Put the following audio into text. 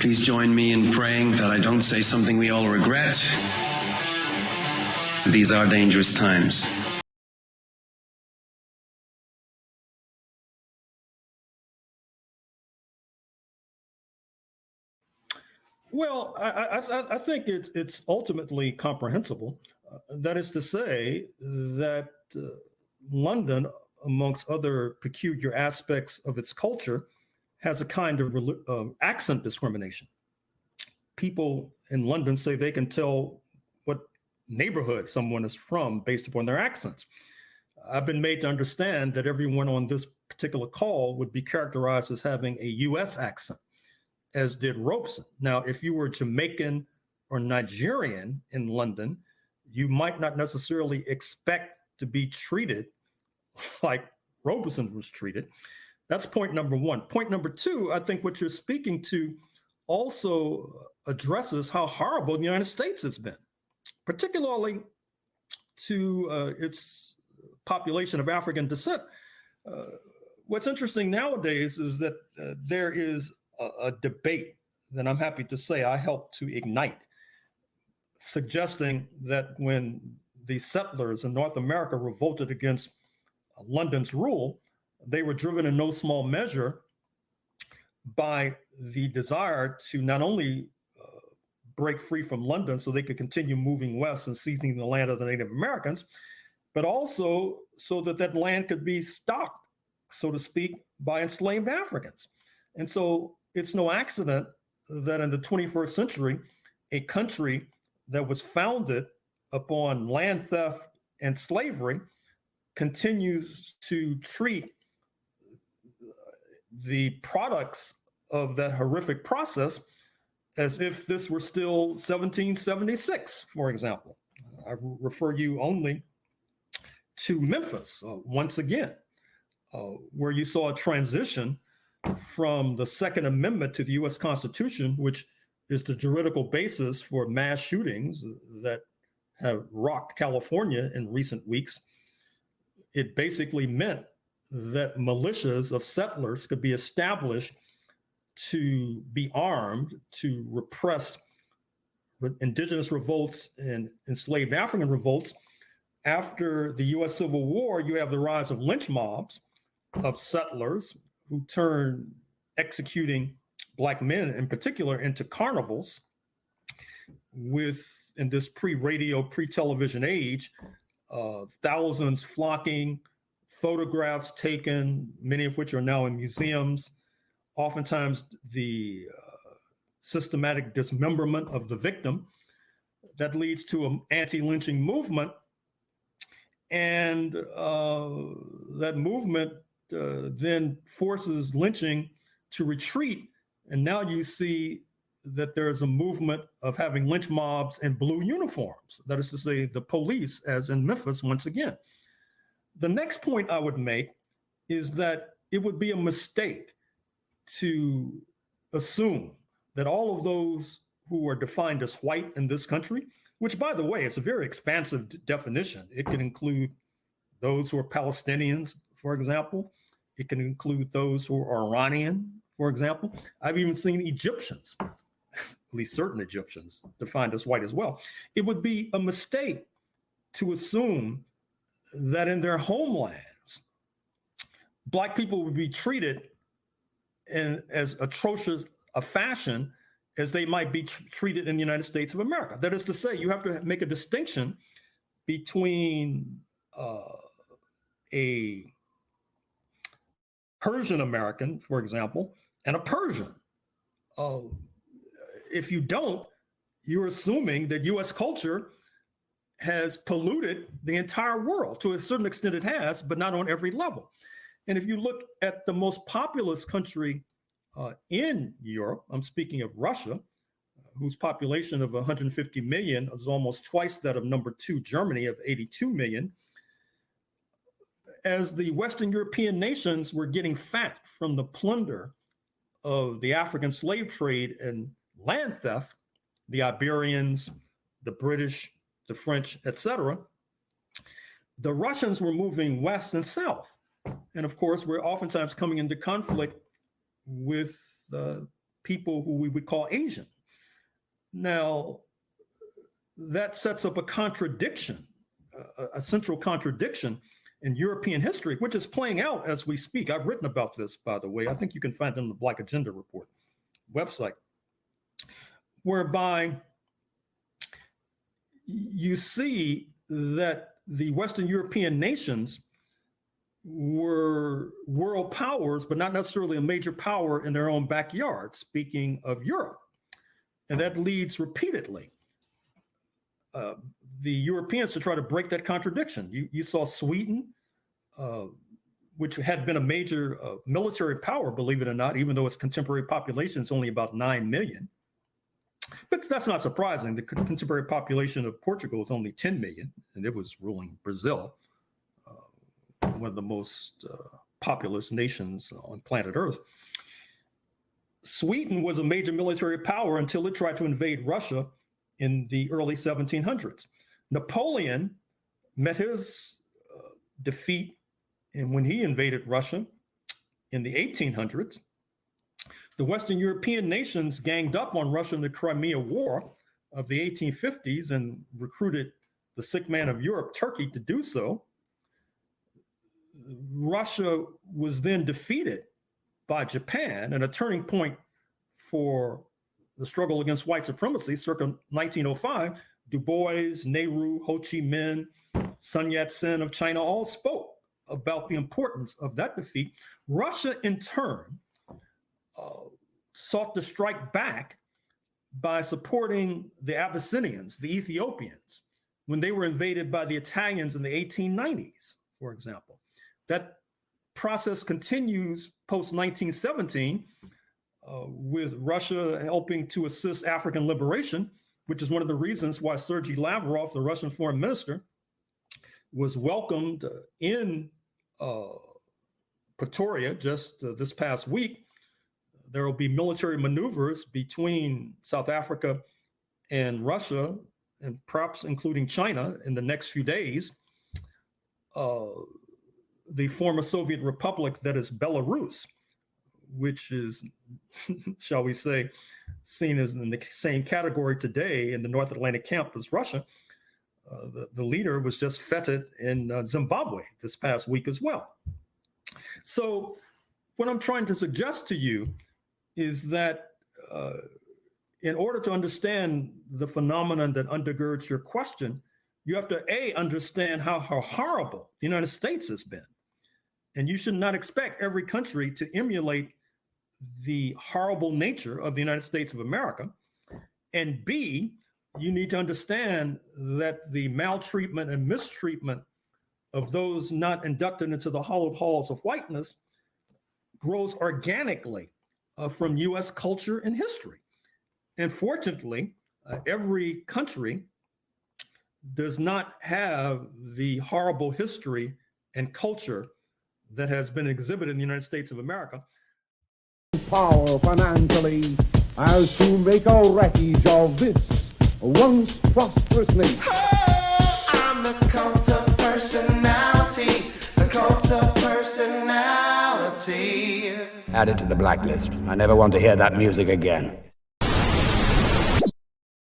Please join me in praying that I don't say something we all regret. These are dangerous times. Well, I think it's ultimately comprehensible. That is to say that London, amongst other peculiar aspects of its culture, has a kind of accent discrimination. People in London say they can tell what neighborhood someone is from based upon their accents. I've been made to understand that everyone on this particular call would be characterized as having a U.S. accent, as did Robeson. Now, if you were Jamaican or Nigerian in London, you might not necessarily expect to be treated like Robeson was treated. That's point number one. Point number two, I think what you're speaking to also addresses how horrible the United States has been, particularly to its population of African descent. What's interesting nowadays is that there is a debate that I'm happy to say I helped to ignite, suggesting that when the settlers in North America revolted against London's rule, they were driven in no small measure by the desire to not only break free from London so they could continue moving west and seizing the land of the Native Americans, but also so that that land could be stocked, so to speak, by enslaved Africans. And so it's no accident that in the 21st century, a country that was founded upon land theft and slavery continues to treat the products of that horrific process as if this were still 1776, for example. I refer you only to Memphis, once again, where you saw a transition from the Second Amendment to the US Constitution, which is the juridical basis for mass shootings that have rocked California in recent weeks. It basically meant that militias of settlers could be established to be armed to repress indigenous revolts and enslaved African revolts. After the US Civil War, you have the rise of lynch mobs of settlers who turn executing Black men in particular into carnivals, with, in this pre-radio, pre-television age, thousands flocking, photographs taken, many of which are now in museums, oftentimes the systematic dismemberment of the victim that leads to an anti-lynching movement. And that movement then forces lynching to retreat. And now you see that there's a movement of having lynch mobs in blue uniforms. That is to say, the police, as in Memphis, once again. The next point I would make is that it would be a mistake to assume that all of those who are defined as white in this country, which, by the way, is a very expansive definition. It can include those who are Palestinians, for example. It can include those who are Iranian, for example. I've even seen Egyptians, at least certain Egyptians, defined as white as well. It would be a mistake to assume that in their homelands, Black people would be treated in as atrocious a fashion as they might be treated in the United States of America. That is to say, you have to make a distinction between a Persian American, for example, and a Persian. If you don't, you're assuming that US culture has polluted the entire world. To a certain extent it has, but not on every level. And if you look at the most populous country in Europe, I'm speaking of Russia, whose population of 150 million is almost twice that of number 2, Germany, of 82 million. As the Western European nations were getting fat from the plunder of the African slave trade and land theft, the Iberians, the British, the French, etc., the Russians were moving west and south. And of course, we're oftentimes coming into conflict with people who we would call Asian. Now, that sets up a contradiction, a central contradiction in European history, which is playing out as we speak. I've written about this, by the way. I think you can find it on the Black Agenda Report website, whereby you see that the Western European nations were world powers, but not necessarily a major power in their own backyard, speaking of Europe. And that leads repeatedly the Europeans to try to break that contradiction. You saw Sweden, which had been a major military power, believe it or not, even though its contemporary population is only about 9 million. But that's not surprising. The contemporary population of Portugal is only 10 million, and it was ruling Brazil, one of the most populous nations on planet Earth. Sweden was a major military power until it tried to invade Russia in the early 1700s. Napoleon met his defeat when he invaded Russia in the 1800s. The Western European nations ganged up on Russia in the Crimea War of the 1850s and recruited the sick man of Europe, Turkey, to do so. Russia was then defeated by Japan, and a turning point for the struggle against white supremacy circa 1905. Du Bois, Nehru, Ho Chi Minh, Sun Yat-sen of China all spoke about the importance of that defeat. Russia, in turn, sought to strike back by supporting the Abyssinians, the Ethiopians, when they were invaded by the Italians in the 1890s, for example. That process continues post-1917 with Russia helping to assist African liberation, which is one of the reasons why Sergei Lavrov, the Russian foreign minister, was welcomed in Pretoria just this past week. There will be military maneuvers between South Africa and Russia, and perhaps including China in the next few days. The former Soviet republic that is Belarus, which is, shall we say, seen as in the same category today in the North Atlantic camp as Russia. The leader was just feted in Zimbabwe this past week as well. So what I'm trying to suggest to you is that in order to understand the phenomenon that undergirds your question, you have to, A, understand how horrible the United States has been. And you should not expect every country to emulate the horrible nature of the United States of America. And B, you need to understand that the maltreatment and mistreatment of those not inducted into the hallowed halls of whiteness grows organically from US culture and history. And fortunately, every country does not have the horrible history and culture that has been exhibited in the United States of America. Power financially as to make a wreckage of this once prosperous nation. Oh, I'm the cult of personality, the cult of personality. Add it to the blacklist. I never want to hear that music again.